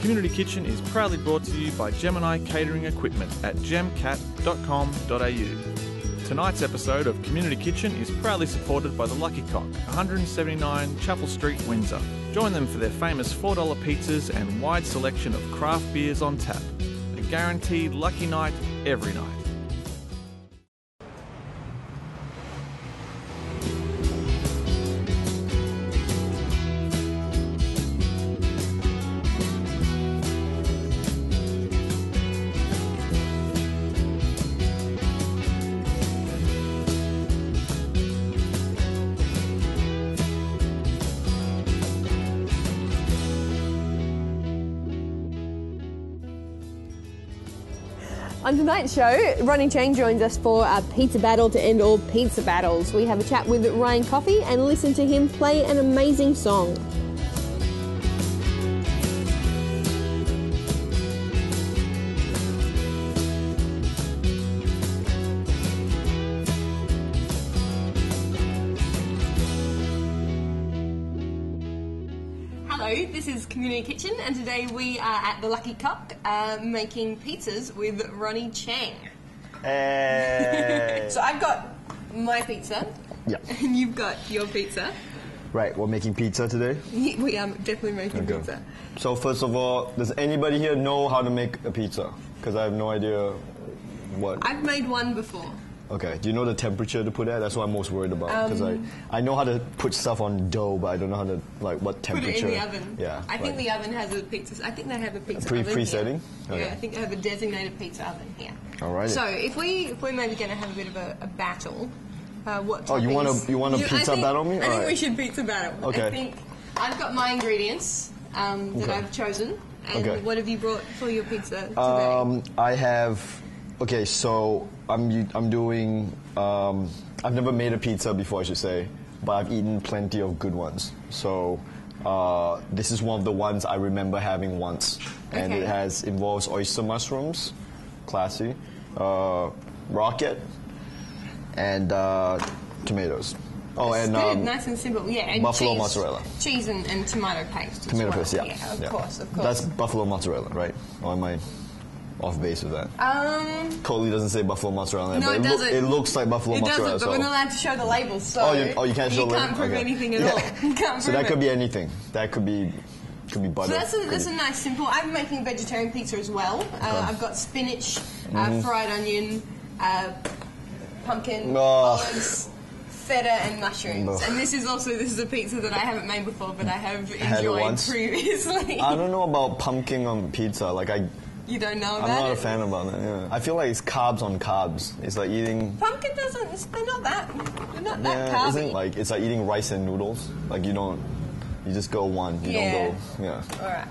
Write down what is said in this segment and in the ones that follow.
Community Kitchen is proudly brought to you by Gemini Catering Equipment at gemcat.com.au. Tonight's episode of Community Kitchen is proudly supported by the Lucky Coq, 179 Chapel Street, Windsor. Join them for their famous $4 pizzas and wide selection of craft beers on tap. A guaranteed lucky night every night. On tonight's show, Ronny Chieng joins us for a pizza battle to end all pizza battles. We have a chat with Ryan Coffey and listen to him play an amazing song. Hello, this is Community Kitchen, and today we are at the Lucky Coq making pizzas with Ronny Chieng. Hey! So I've got my pizza, and you've got your pizza. Right, we're making pizza today? We are definitely making pizza. So first of all, does anybody here know how to make a pizza? Because I have no idea what... I've made one before. Okay, do you know the temperature to put at? That's what I'm most worried about. Because I know how to put stuff on dough, but I don't know how to, like, what temperature. Put it in the oven. Yeah. I think the oven has a pizza... I think they have a pizza oven pre-setting? Okay. Okay. Yeah, I think they have a designated pizza oven here. Alright. So if we're maybe going to have a bit of a battle, what Oh, you want toppings- to pizza battle me? I think we should pizza battle. Okay. I think I've got my ingredients that I've chosen. And what have you brought for your pizza today? I have... Okay, so I'm doing... I've never made a pizza before, I should say, but I've eaten plenty of good ones. So this is one of the ones I remember having once, and it involves oyster mushrooms, classy, rocket, and tomatoes. Oh, It's and good, nice and simple. Yeah, and buffalo cheese, mozzarella. cheese and tomato paste. Tomato as well. paste, Yeah, of course. That's buffalo mozzarella, right? Or am I off base with that? Totally doesn't say buffalo mozzarella, no, but it doesn't. It looks like buffalo mozzarella. It doesn't, but we're not allowed to show the labels, so you can't show the labels? You can't prove anything at all. You can't so prove that could it. be anything. That could be butter. So that's a nice simple. I'm making vegetarian pizza as well. I've got spinach, fried onion, pumpkin, olives, feta and mushrooms. And this is a pizza that I haven't made before, but I have enjoyed previously. I don't know about pumpkin on pizza. You don't know about it? I'm not a fan about that. Yeah. I feel like it's carbs on carbs. It's like eating... Pumpkin doesn't... They're not that carby. Isn't like it's like eating rice and noodles. Like you just go one. You don't go... Yeah. All right.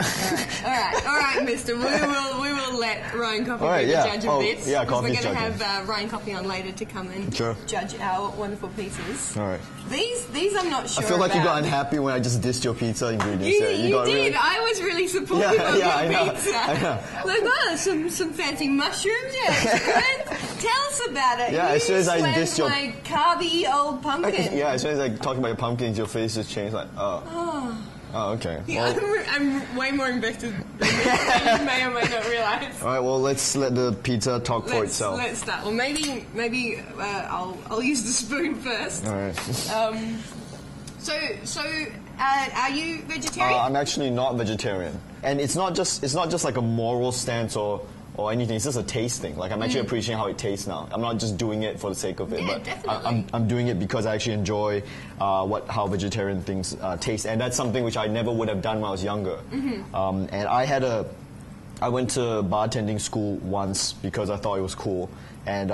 All right, mister. We will let Ryan Coffey be the judge of this. Yeah, because we're Coffey's going to judging. have Ryan Coffey on later to come and judge our wonderful pizzas. All right. These I'm not sure I feel like about. you got unhappy when I just dissed your pizza ingredients. You got did. Really... I was really supportive of your pizza. I know. Look, some fancy mushrooms. Yeah, it's good. Tell us about it. Yeah, as soon as I dissed your... my carby old pumpkin. Yeah, as soon as I talk about your pumpkins, your face just changed. Like, Oh, okay. Yeah, well, I'm way more invested than you may or may not realise. All right, well, let's let the pizza talk for itself. Let's start. Well, maybe I'll use the spoon first. All right. So are you vegetarian? I'm actually not vegetarian, and it's not just like a moral stance or anything. It's just a taste thing. Like I'm actually appreciating how it tastes now. I'm not just doing it for the sake of it, but I'm doing it because I actually enjoy how vegetarian things taste, and that's something which I never would have done when I was younger. And I went to bartending school once because I thought it was cool, and.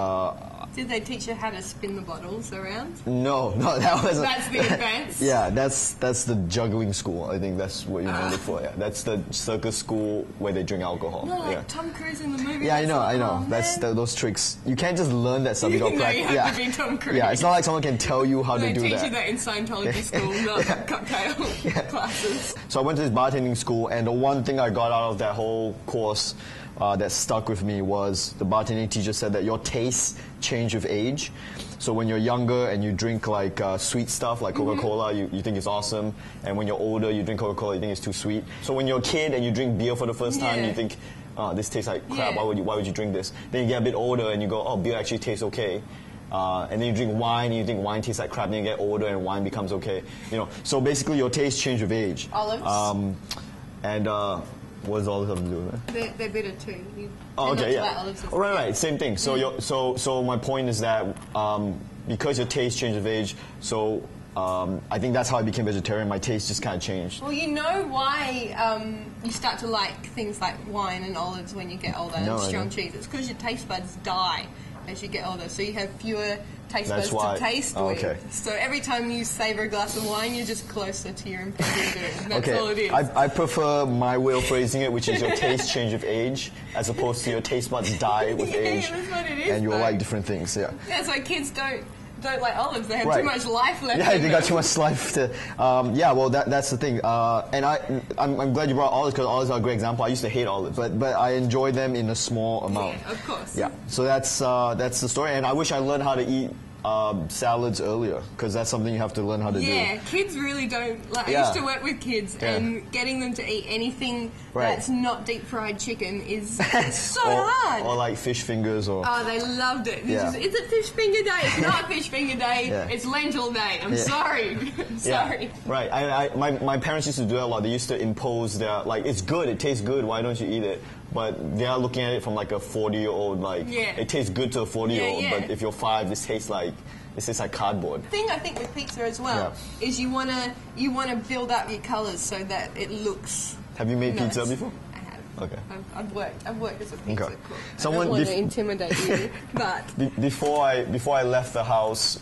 Did they teach you how to spin the bottles around? No, that wasn't. That's the advance? Yeah, that's the juggling school. I think that's what you know it for. Yeah, that's the circus school where they drink alcohol. No, like Tom Cruise in the movie. Yeah, I know. That's those tricks. You can't just learn that stuff. You got practice. You have to be Tom Cruise. Yeah, it's not like someone can tell you how to do that. They teach you that in Scientology school, not cocktail classes. So I went to this bartending school, and the one thing I got out of that whole course that stuck with me was the bartending teacher said that your tastes change with age. So when you're younger and you drink like sweet stuff like Coca-Cola, you think it's awesome. And when you're older, you drink Coca-Cola, you think it's too sweet. So when you're a kid and you drink beer for the first time, you think, oh, this tastes like crap. Yeah. Why would you drink this? Then you get a bit older and you go, oh, beer actually tastes okay. And then you drink wine and you think wine tastes like crap. Then you get older and wine becomes okay. You know. So basically, your taste change with age. Olives. And what does olives have to do with it? They're bitter too. Right. Same thing. So so my point is that because your taste changes with age, so I think that's how I became vegetarian. My taste just kind of changed. Well, you know why you start to like things like wine and olives when you get older and strong cheese. It's because your taste buds die as you get older, so you have fewer taste buds to taste with. So every time you savour a glass of wine, you're just closer to your impending doom. That's all it is. I prefer my way of phrasing it, which is your taste change with age, as opposed to your taste buds die with age. That's what it is, and you'll like different things. That's why kids don't like olives. They have too much life left. Yeah, they got too much life to. Well, that's the thing. And I'm glad you brought olives because olives are a great example. I used to hate olives, but I enjoy them in a small amount. Yeah, of course. Yeah. So that's the story. And I wish I learned how to eat salads earlier, because that's something you have to learn how to do. Yeah, kids really don't. Like, I used to work with kids, and getting them to eat anything that's not deep fried chicken is so hard. Or like fish fingers, or they loved it. It's a fish finger day. It's not fish finger day. It's lentil day. I'm sorry. I'm sorry. Right. My parents used to do that a lot. They used to impose their, like, it's good. It tastes good. Why don't you eat it? But they are looking at it from like a 40-year-old, like, it tastes good to a 40-year-old, but if you're 5, this tastes like cardboard. The thing I think with pizza as well is you wanna build up your colours so that it looks. Have you made pizza before? I have. Okay. I've worked as a pizza cook. I don't Someone want to intimidate you, but before I left the house,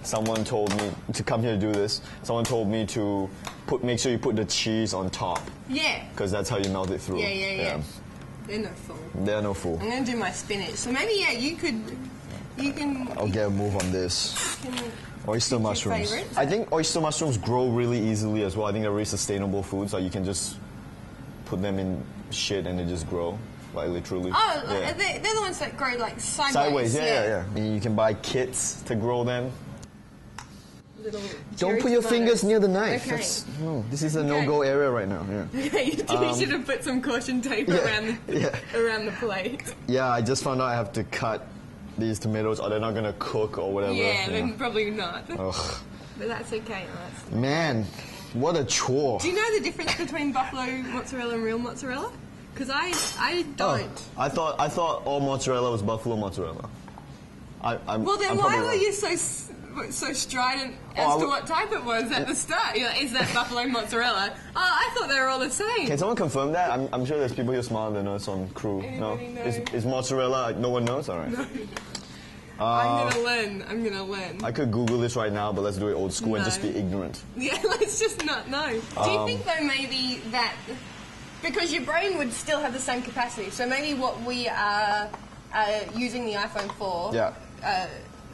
someone told me to come here to do this. Someone told me to make sure you put the cheese on top. Yeah. Because that's how you melt it through. Yeah. They're no fool. They're no fool. I'm going to do my spinach. So maybe, you can... I'll get a move on this. Oyster mushrooms. I think oyster mushrooms grow really easily as well. I think they're really sustainable foods. Like, you can just put them in shit and they just grow. Like, literally. Oh, they're the ones that grow, like, sideways. Yeah. You can buy kits to grow them. Don't put your fingers near the knife. Okay. This is a no-go area right now. Yeah. You should have put some caution tape around the plate. Yeah, I just found out I have to cut these tomatoes, or they're not going to cook or whatever. Yeah, then probably not. Ugh. But that's okay. Man, what a chore. Do you know the difference between buffalo mozzarella and real mozzarella? Because I don't. I thought all mozzarella was buffalo mozzarella. Well, then why were you so strident as to what type it was at the start? You're like, is that buffalo mozzarella? Oh, I thought they were all the same. Can someone confirm that? I'm sure there's people here smarter than us on crew. Anybody know? Is mozzarella? No one knows. All right. No. I'm gonna learn. I could Google this right now, but let's do it old school and just be ignorant. Yeah, let's just not know. Do you think though maybe that because your brain would still have the same capacity, so maybe what we are using the iPhone for,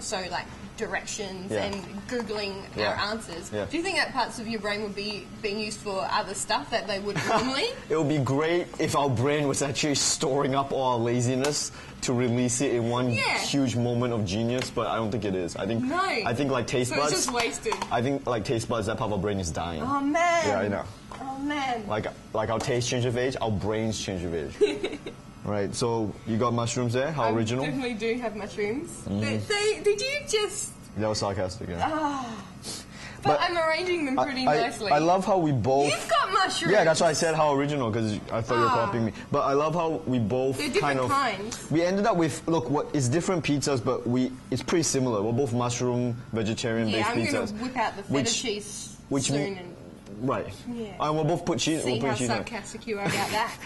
so like directions and Googling our answers. Do you think that parts of your brain would be being used for other stuff that they would normally? It would be great if our brain was actually storing up all our laziness to release it in one huge moment of genius, but I don't think it is. I think like taste buds. So it's just wasted. I think like taste buds, that part of our brain is dying. Oh man. Yeah, I know. Oh man. Like our taste change with age, our brains change with age. Right, so you got mushrooms there? How original? I definitely do have mushrooms. Did you just... That was sarcastic, yeah. But I'm arranging them pretty nicely. I love how we both... You've got mushrooms! Yeah, that's why I said how original, because I thought you were copying me. But I love how we both They're different kinds. We ended up with, it's different pizzas, but it's pretty similar. We're both mushroom, vegetarian-based pizzas. Yeah, I'm going to whip out the feta cheese soon. Right. Yeah. And we'll both put cheese. See how sarcastic you are about that.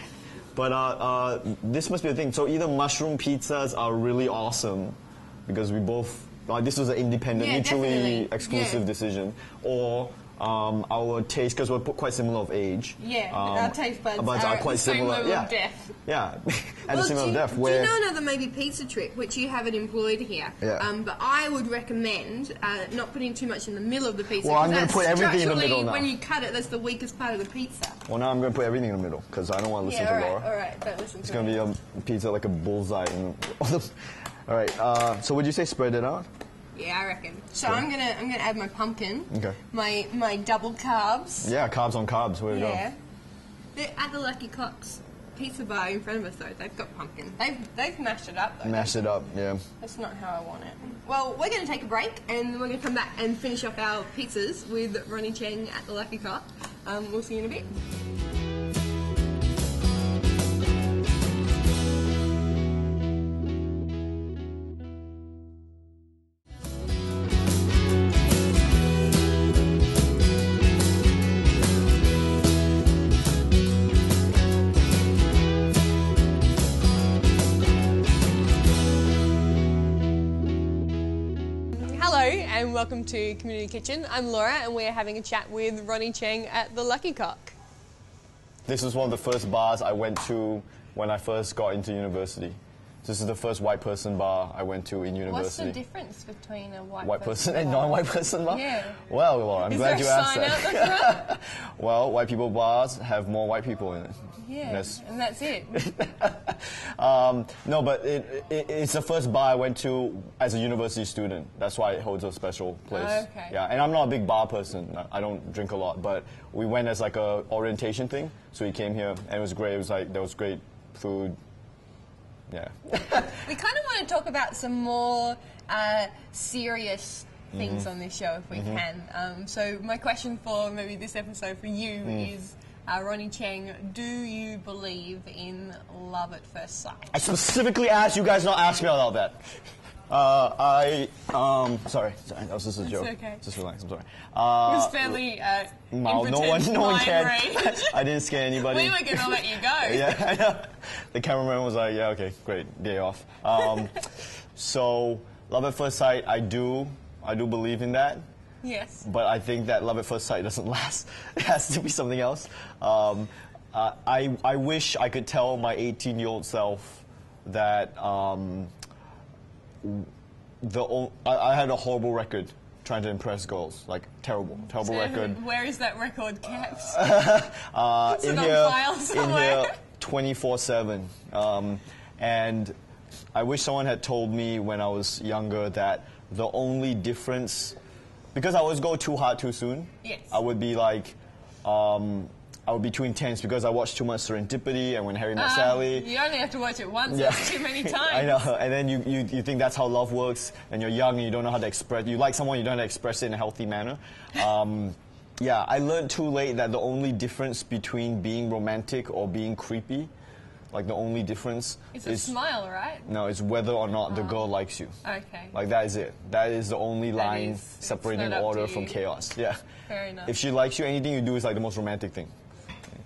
But this must be the thing. So either mushroom pizzas are really awesome because we both, this was an independent, mutually exclusive decision, or our taste, because we're quite similar of age. Yeah, our taste buds are quite similar. Same level of death. Yeah, and the same level of death. Do you know another maybe pizza trick, which you haven't employed here? Yeah. But I would recommend not putting too much in the middle of the pizza. Well, I'm going to put everything in the middle now. When you cut it, that's the weakest part of the pizza. Well, now I'm going to put everything in the middle, because I don't want to listen to Laura. All right, don't listen to It's going to be a pizza like a bullseye. All right. So would you say spread it out? Yeah, I reckon. So I'm gonna add my pumpkin. Okay. My double carbs. Yeah, carbs on carbs. Where we go? Yeah. They're at the Lucky Coq's pizza bar in front of us, though. They've got pumpkin. They've mashed it up, though. Mashed it up, yeah. That's not how I want it. Well, we're going to take a break, and we're going to come back and finish off our pizzas with Ronny Chieng at the Lucky Coq. We'll see you in a bit. Welcome to Community Kitchen. I'm Laura and we're having a chat with Ronny Chieng at the Lucky Coq. This was one of the first bars I went to when I first got into university. This is the first white person bar I went to in university. What's the difference between a white person and non-white person bar? Yeah. Well, Laura, I'm glad you asked that. Is there a sign out the front? Well, white people bars have more white people in it. Yeah, and that's it. No, but it's the first bar I went to as a university student. That's why it holds a special place. Oh, okay. Yeah, and I'm not a big bar person. I don't drink a lot, but we went as like a orientation thing. So we came here, and it was great. It was like there was great food. Yeah. We kind of want to talk about some more serious things on this show if we can. So my question for maybe this episode for you is, Ronny Chieng, do you believe in love at first sight? I specifically asked you guys not ask me about that. Sorry, that was just a joke. It's okay. Just relax, I'm sorry. It was fairly no one cared. I didn't scare anybody. We were going to let you go. Yeah, I know. The cameraman was like, yeah, okay, great, day off. So, love at first sight, I do believe in that. Yes. But I think that love at first sight doesn't last. It has to be something else. I wish I could tell my 18-year-old self that I had a horrible record trying to impress girls. Like, terrible record. Where is that record kept? In here 24/7. And I wish someone had told me when I was younger that the only difference, because I always go too hard too soon. Yes. I would be like, I would be too intense because I watched too much Serendipity and When Harry Met Sally. You only have to watch it once. That's too many times. I know. And then you think that's how love works, and you're young and you don't know how to express. You like someone, you don't know how to express it in a healthy manner. Yeah, I learned too late that the only difference between being romantic or being creepy, like the only difference is a smile, right? No, it's whether or not the girl likes you. Okay. Like, that is it. That is the only line separating order from chaos. Yeah. Fair enough. If she likes you, anything you do is like the most romantic thing.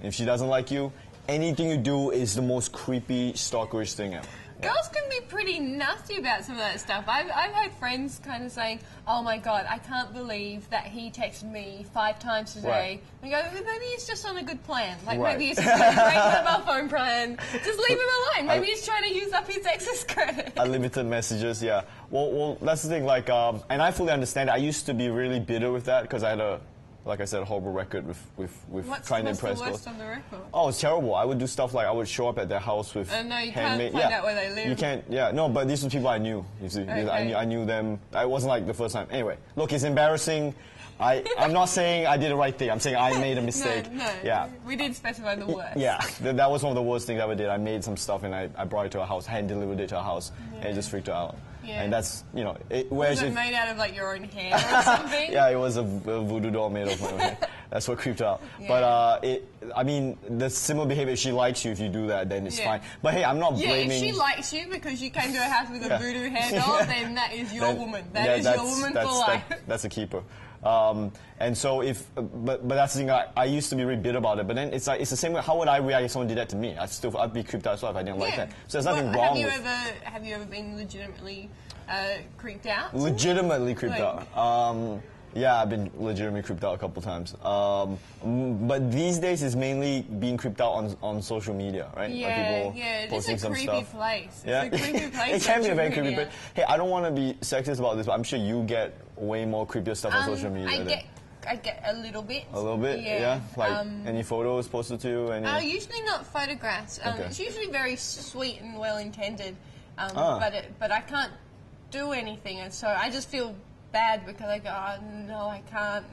If she doesn't like you, anything you do is the most creepy, stalkerish thing ever. Girls can be pretty nasty about some of that stuff. I've had friends kind of saying, oh my God, I can't believe that he texted me 5 times today. Right. I go, maybe he's just on a good plan. Like, maybe it's just a great mobile phone plan. Just leave him alone. Maybe he's trying to use up his ex's credit. Unlimited messages, yeah. Well, that's the thing, like, and I fully understand it. I used to be really bitter with that because I had like I said, a horrible record with trying to impress girls. What's the worst on the record? Oh, it's terrible. I would do stuff like I would show up at their house with no, you handmade. Can't find out where they live. You can't. Yeah, no, but these were people I knew. You see, okay. I knew them. It wasn't like the first time. Anyway, look, it's embarrassing. I'm not saying I did the right thing. I'm saying I made a mistake. No. Yeah. We did specify the worst. Yeah, that was one of the worst things I ever did. I made some stuff and I brought it to her house, hand delivered it to her house, and it just freaked her out. Yeah. And that's, you know... Was it made out of, like, your own hair or something? Yeah, it was a voodoo doll made of my own hair. That's what creeped her out. Yeah. But, I mean, the similar behavior, if she likes you, if you do that, then it's fine. But, hey, I'm not blaming... Yeah, if she likes you because you came to her house with a voodoo hair doll, then that is your woman. That is your woman for life. That's a keeper. And so but that's the thing, I used to be really bitter about it, but then it's like, it's the same way, how would I react if someone did that to me? I'd be creeped out as well if I didn't like that. So there's nothing wrong with it. Have you ever been legitimately creeped out? Legitimately creeped out. Yeah, I've been legitimately creeped out a couple times. But these days it's mainly being creeped out on social media, right? Yeah, it's a creepy place. Yeah? It's a creepy place. It can be a very creepy place. Hey, I don't want to be sexist about this, but I'm sure you get way more creepier stuff on social media. I get a little bit. A little bit? Yeah. Like, any photos posted to you? Usually not photographs. It's usually very sweet and well-intended. but I can't do anything, and so I just feel bad because I go, oh, no, I can't.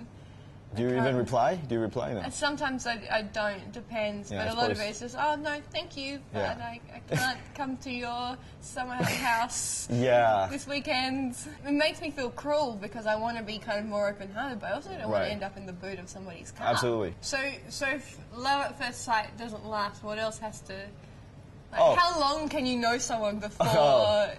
Do you even reply? Do you reply then? Sometimes I don't. It depends. Yeah, but a lot of it is just, oh, no, thank you, but I can't come to your summer house this weekend. It makes me feel cruel because I want to be kind of more open-hearted, but I also don't want to end up in the boot of somebody's car. Absolutely. So if love at first sight doesn't last, what else has to... Like, how long can you know someone before...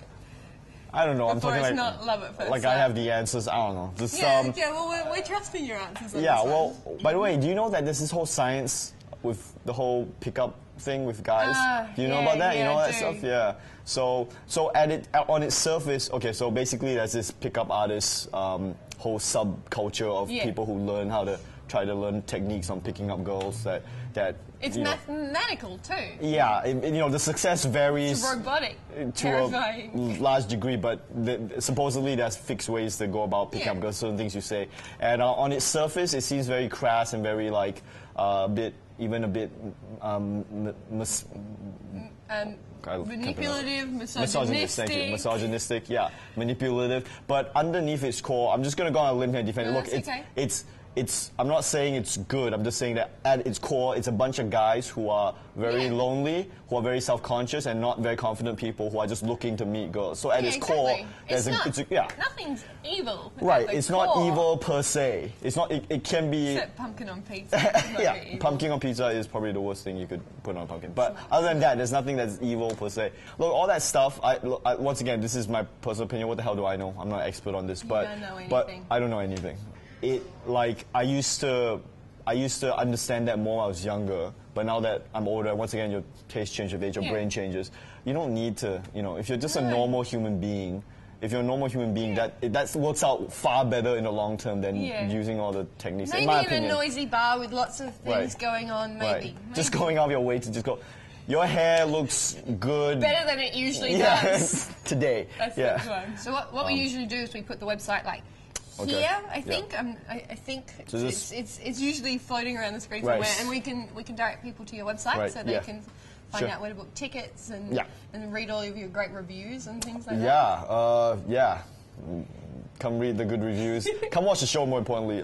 I don't know. I'm talking it's not love at first sight. I have the answers. I don't know. Just, well, we're trusting your answers. Well, by the way, do you know that there's this whole science with the whole pickup thing with guys? Do you know about that? You know that stuff? Yeah. So on its surface, okay. So basically, there's this pickup artist whole subculture of people who learn how to try to learn techniques on picking up girls that it's mathematical too. Yeah, the success varies. It's robotic, terrifying. A large degree, but supposedly there's fixed ways to go about picking up girls, certain things you say. And on its surface, it seems very crass and very like a bit manipulative, misogynistic, manipulative. But underneath its core, I'm just going to go on a limb here and defend it. Look, I'm not saying it's good. I'm just saying that at its core, it's a bunch of guys who are very lonely, who are very self-conscious, and not very confident people who are just looking to meet girls. So at its core, nothing's evil. Right. It's not evil per se. It's not. It can be. Except pumpkin on pizza. Pumpkin on pizza is probably the worst thing you could put on a pumpkin. But other than that, there's nothing that's evil per se. Look, all that stuff. Once again, this is my personal opinion. What the hell do I know? I'm not an expert on this, but I don't know anything. I used to understand that more when I was younger, but now that I'm older, once again, your taste changes with age, your brain changes. You don't need to, if you're just a normal human being, that works out far better in the long term than using all the techniques. Maybe in my in opinion. A noisy bar with lots of things going on, maybe. Just going out of your way to just go, your hair looks good. Better than it usually does. Today. That's the one. So what we usually do is we put the website here, I think. I think so it's usually floating around the screen somewhere, and we can direct people to your website so they can find out where to book tickets and read all of your great reviews and things like that. Come read the good reviews. Come watch the show. More importantly,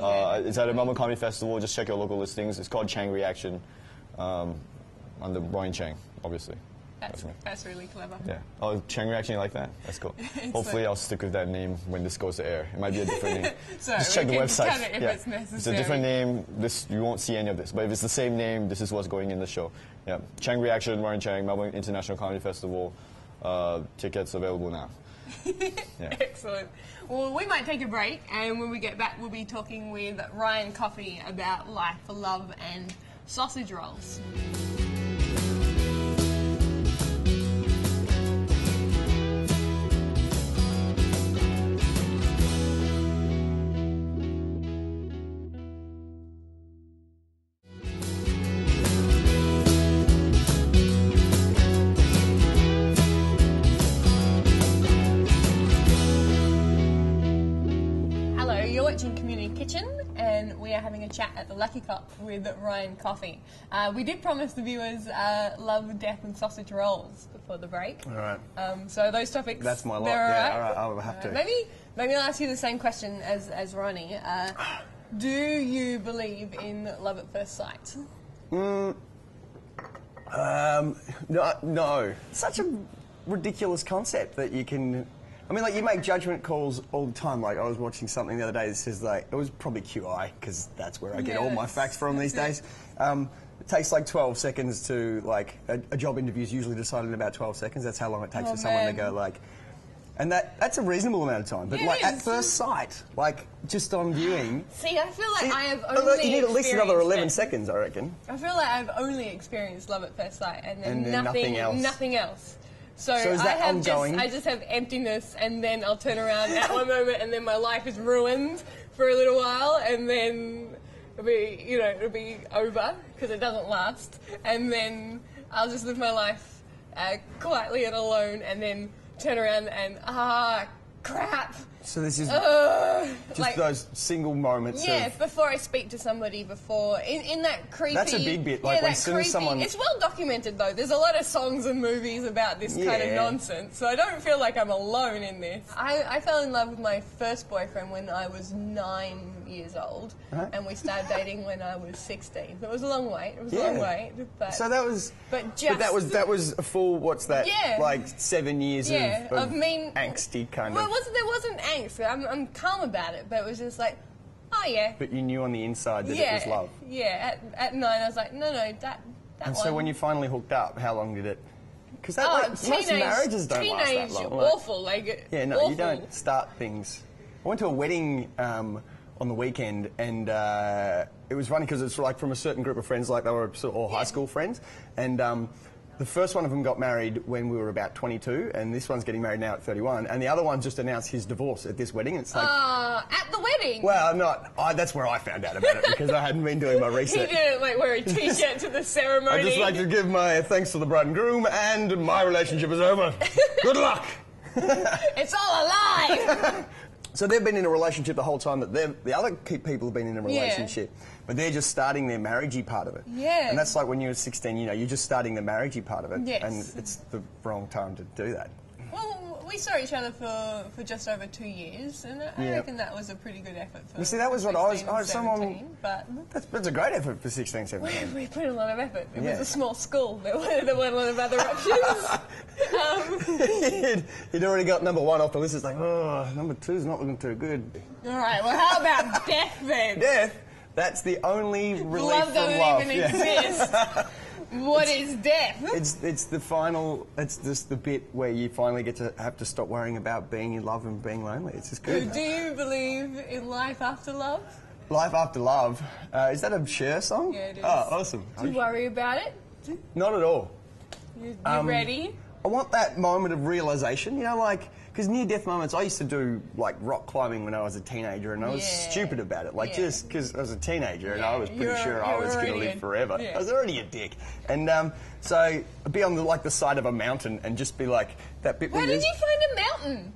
it's at the Melbourne Comedy Festival. Just check your local listings. It's called Chieng Reaction, under Ronny Chieng, obviously. That's really clever. Yeah. Oh, Chieng Reaction, you like that? That's cool. Hopefully I'll stick with that name when this goes to air. It might be a different name. Just check the website. It's necessary. It's a different name. You won't see any of this. But if it's the same name, this is what's going in the show. Yeah. Chieng Reaction, Ryan Chieng, Melbourne International Comedy Festival. Tickets available now. Excellent. Well, we might take a break, and when we get back, we'll be talking with Ryan Coffey about life, love, and sausage rolls. Having a chat at the Lucky Coq with Ryan Coffey. We did promise the viewers love, death and sausage rolls before the break. All right. So those topics... That's my lot. All right, I'll have to. Maybe I'll ask you the same question as Ronny. Do you believe in love at first sight? No. Such a ridiculous concept that you can... I mean, you make judgment calls all the time. I was watching something the other day that says, it was probably QI, because that's where I get all my facts from these days. It takes 12 seconds to, a job interview is usually decided in about 12 seconds. That's how long it takes for someone to go, and that's a reasonable amount of time. But, at first sight, just on viewing... See, I feel like I have only You need at least another 11 seconds, I reckon. I feel like I've only experienced love at first sight, and then nothing else. So is that ongoing? I just have emptiness, and then I'll turn around at one moment, and then my life is ruined for a little while, and then it'll be over because it doesn't last, and then I'll just live my life quietly and alone, and then turn around and crap. So this is just like, those single moments. Yeah, before I speak to somebody, before in that creepy. That's a big bit. Like when soon as someone. It's well documented though. There's a lot of songs and movies about this kind of nonsense, so I don't feel like I'm alone in this. I fell in love with my first boyfriend when I was 9 years old, and we started dating when I was 16. It was a long wait. It was a long wait. But so that was. But that was a full. What's that? Yeah. Like 7 years of angsty kind of. Well, there wasn't angst. I'm calm about it, but it was just like, oh yeah. But you knew on the inside that it was love. Yeah. At 9, I was like, no, that And one. so when you finally hooked up, how long did it? Because most marriages don't last that long. Awful. Like awful. You don't start things. I went to a wedding on the weekend, and it was funny because it's like from a certain group of friends, like they were sort of all high school friends, and the first one of them got married when we were about 22, and this one's getting married now at 31, and the other one just announced his divorce at this wedding. It's like at the wedding. Well, that's where I found out about it because I hadn't been doing my research. He didn't like wear a t-shirt to the ceremony. I'd just like to give my thanks to the bride and groom, and my relationship is over. Good luck. It's all a lie. So they've been in a relationship the whole time that the other people have been in a relationship, but they're just starting their marriagey part of it. Yeah. And that's like when you're 16, you're just starting the marriagey part of it. Yes. And it's the wrong time to do that. Well, we saw each other for just over 2 years, and I reckon that was a pretty good effort for. You see, that was what I was 17, but that's a great effort for 16, 17. We put a lot of effort. It was a small school. There weren't a lot of other options. He'd already got number 1 off the list. It's like, number 2's not looking too good. All right. Well, how about death then? Death. That's the only relief love from doesn't love. even exist. What is death? It's the final. It's just the bit where you finally get to have to stop worrying about being in love and being lonely. It's just good. Do you believe in life after love? Life after love. Is that a Cher song? Yeah, it is. Oh, awesome. Do you worry about it? Not at all. You ready? I want that moment of realisation. Because near-death moments, I used to do, like, rock climbing when I was a teenager, and I was stupid about it. Like, just because I was a teenager, and I was pretty sure I was going to live forever. I was already a dick. And so I'd be on, the side of a mountain and just be like, that bit... Where did you find a mountain?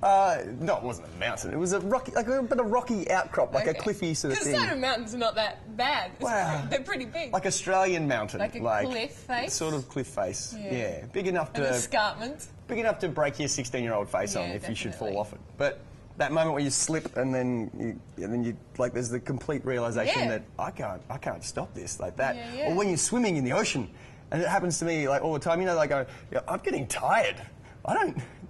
No, it wasn't a mountain. It was a rocky, like a bit of rocky outcrop, like a cliffy sort of thing. Because side of mountains are not that bad. Wow. They're pretty big. Like Australian mountain. Like a cliff face? Sort of cliff face, yeah. Big enough to... An escarpment. Big enough to break your 16-year-old face on if you should fall off it. But that moment where you slip and then you like, there's the complete realisation that I can't stop this like that. Or when you're swimming in the ocean, and it happens to me like all the time. I'm getting tired.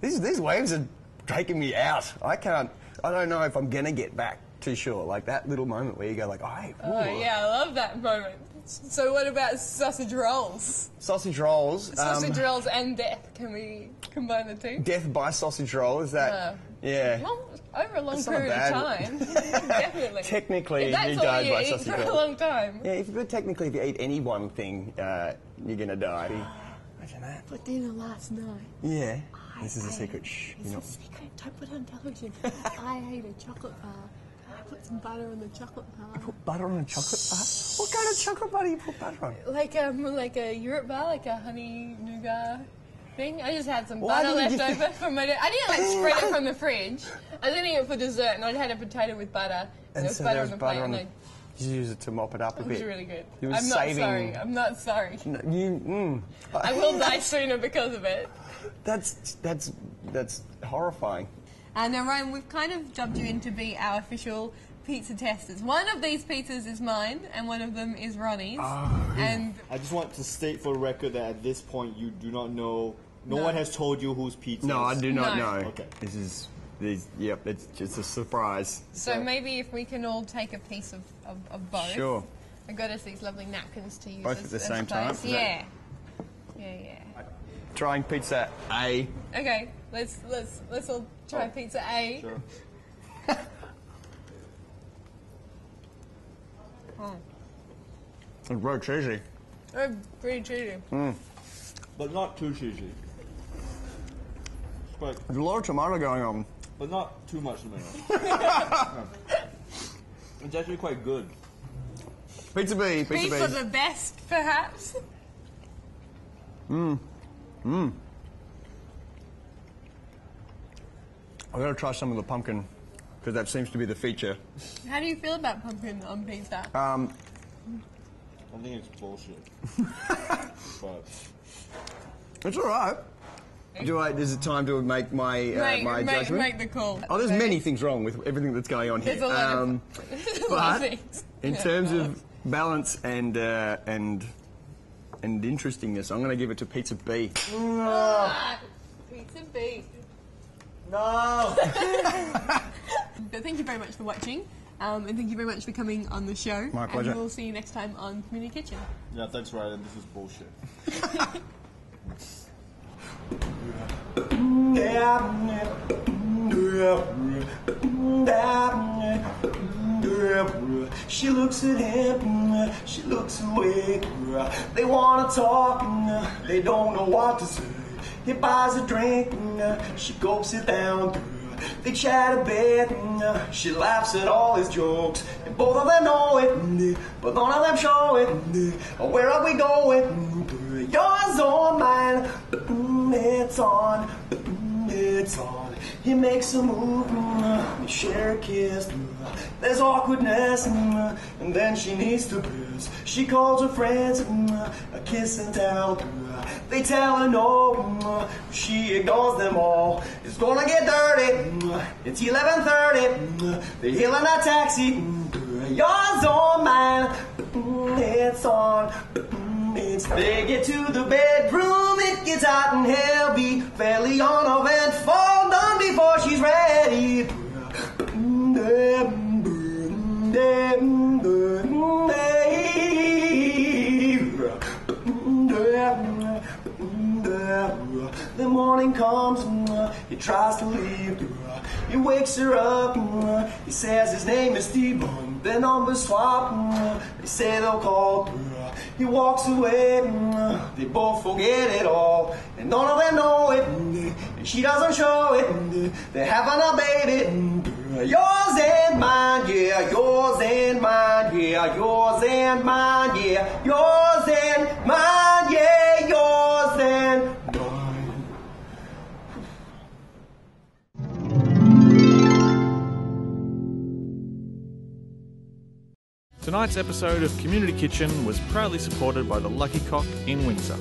These waves are taking me out. I don't know if I'm gonna get back to shore. Like that little moment where you go like, hey. Oh yeah, I love that moment. So what about sausage rolls? Sausage rolls. Sausage rolls and death. Can we combine the two? Death by sausage roll, is that? Yeah. Over a long period of time. Definitely. Technically, you died by sausage roll. For a long time. Yeah, if you eat any one thing, you're going to die. Imagine that. For dinner last night. Yeah. This is a secret. Shh. It's a secret. Don't put it on television. I ate a chocolate bar. I put some butter on the chocolate bar. You put butter on a chocolate bar? What kind of chocolate bar do you put butter on? Like a Europe bar, like a honey nougat thing. I just had some butter left over from my... I didn't spread it from the fridge. I was eating it for dessert, and I had a potato with butter, and there was butter on the plate, and I... Did you use it to mop it up a bit? It was really good. I'm not sorry. No, I will die sooner because of it. That's horrifying. Now, Ryan, we've kind of dubbed you in to be our official pizza testers. One of these pizzas is mine, and one of them is Ronnie's. Oh, and I just want to state for the record that at this point you do not know. No one has told you whose pizza. No, I do not know. Okay. Yep, it's just a surprise. So maybe if we can all take a piece of both. Sure. I got us these lovely napkins to use. Both at the same time? Yeah. Trying pizza A. Okay, let's all try pizza A. Sure. It's very cheesy. Oh, pretty cheesy. But not too cheesy. There's a lot of tomato going on. But not too much tomato. It's actually quite good. Pizza B. B for the best, perhaps. I've got to try some of the pumpkin, because that seems to be the feature. How do you feel about pumpkin on pizza? I think it's bullshit. But it's all right. Is it time to make my my judgment? Make the call. Oh, there's many things wrong with everything that's going on here. There's a lot of but things. in terms of balance and interestingness, I'm going to give it to Pizza B. Pizza B. no. But thank you very much for watching, and thank you very much for coming on the show. My pleasure. And we'll see you next time on Community Kitchen. Yeah, thanks, Ryan. This is bullshit. She looks at him, she looks away. They wanna talk, they don't know what to say. He buys a drink, she gulps it down. They chat a bit, she laughs at all his jokes. And both of them know it, but none of them show it. Where are we going? Yours or mine? It's on, it's on. He makes a move, they share a kiss. There's awkwardness, and then she needs to piss. She calls her friends, a kiss and tell. They tell her no, she ignores them all. It's gonna get dirty, it's 11:30. They hail in a taxi, yours or mine. It's on, they get to the bedroom, it gets hot and heavy. Fairly on a vent, fall down before she's ready. The morning comes, he tries to leave. He wakes her up, he says his name is Steve. Their numbers swap, they say they'll call. He walks away, they both forget it all. And none of them know it, and she doesn't show it. They're having a baby, yours and mine, yeah, yours and mine, yeah, yours and mine, yeah, yours and mine, yeah, yours and mine. Tonight's episode of Community Kitchen was proudly supported by the Lucky Coq in Windsor.